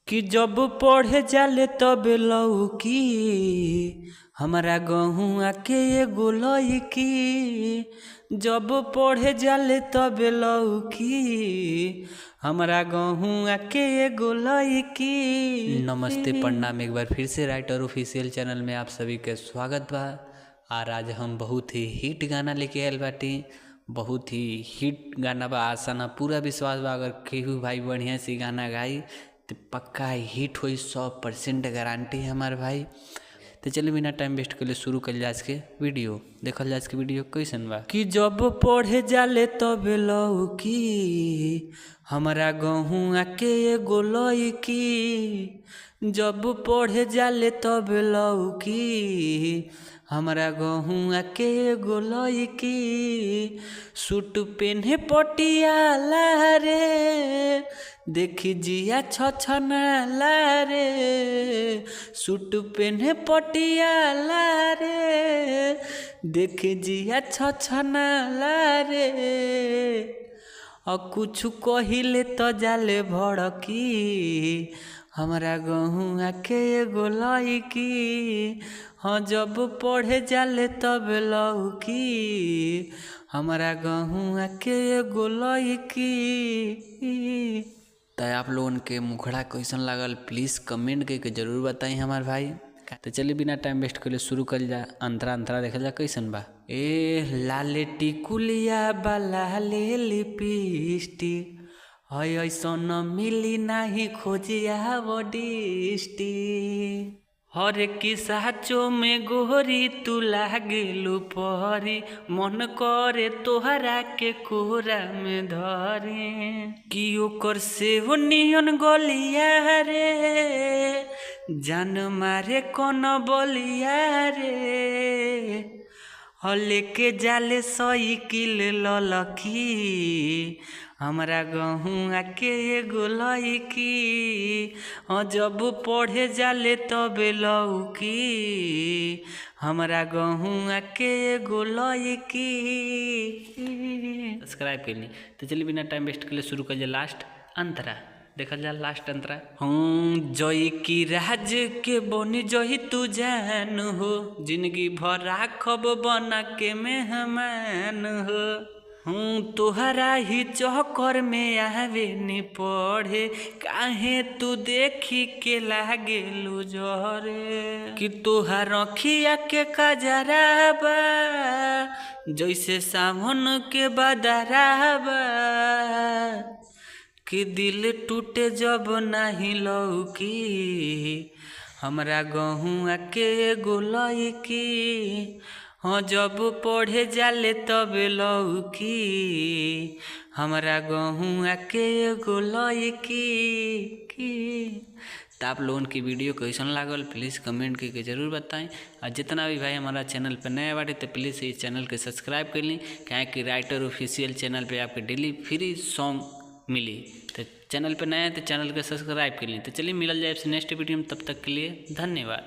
कि जब पढ़े जाले तब लौकी हमारा गहुआ के एगो लईकी। जब पढ़े जाले तब लौकी हमारा गहुआ के एगो लईकी। नमस्ते प्रणाम, एक बार फिर से राइटर ऑफिशियल चैनल में आप सभी के स्वागत बा। और आज हम बहुत ही हिट गाना लेके आयल बाटी। बहुत ही हिट गाना बा, आशा ना पूरा विश्वास बा अगर केहू भाई बढ़िया से गाना गाई तो पक्का हिट हुई, 100% गारंटी है हमारे भाई। तो चलिए बिना टाइम वेस्ट कर शुरू कर आज के वीडियो। देखल जाए के वीडियो कैसन बा कि जब पढ़े जाले तब लौकी हमारा गहुआ के एगो लईकी। जब पढ़े जाले तब लौकी हमारा गहुआ के एगो लईकी। सूट पेन्हे पटियाला रे, देखी जिया छछनाला रे। सूट पेन्हे पटियाला रे, देखी जिया छछनाला रे। और कुछ कहिले तो जाले भड़की हमारा गहुआ के एगो लईकी। हाँ जब पढ़े जाले तब लौकी हमारा गहुआ के एगो लईकी। तो आप लोगन के मुखड़ा कैसन लागल प्लीज़ कमेंट करके जरूर बताई हमारे भाई। तो चलिए बिना टाइम वेस्ट कर शुरू कर जा। अंतरा देखल जा कैसन बा। ए लाले टिकुलिया बाला ले लिपस्टिक है ऐसन मिली नहीं खोजिया बडिस्टी। हर की साचो में गोरी तू लागेलू परी, मन करे तोहरा के कोहरा में धरे। कि ओकर से नियन गलिया रे, जान मारे कौन बलिया रे। हले के जाले साइकिल ललकी हमारा गहुआ के एगो लईकी। हाँ जब पढ़े जाले तब लौकी हमारा गहुआ के एगो लईकी। सब्सक्राइब कर ली। तो चलिए बिना टाइम वेस्ट कर शुरू कर लास्ट अंतरा देखल जा। लास्ट अंतरा हूँ जई की राज के बनी जही तू जान हो, जिंदगी भर राखब बना के मेहमान हो। हूँ तोहरा ही चौकर में आवे नी पढ़े, काहे तू देखी के लागे लू जरे। कि तोहार अखिया के कजराबा जैसे सावन के बदराबा। कि दिल टूटे जब नहीं लौकी हमारा गहुआ के एगो लईकी। हाँ जब पढ़े जाले तब लौकी हमारा गहुआ के एगो लईकी। तो आप लोगों की वीडियो कैसन लागल प्लीज़ कमेंट करके ज़रूर बताएं। और जितना भी भाई हमारा चैनल पर नया बाटे तो प्लीज़ इस चैनल के सब्सक्राइब कर लें, क्या कि राइटर ऑफिशियल चैनल पे आपके डेली फ्री सॉन्ग मिली। तो चैनल पे नया है तो चैनल को सब्सक्राइब कर लें। तो चलिए मिल जाए नेक्स्ट वीडियो में, तब तक के लिए धन्यवाद।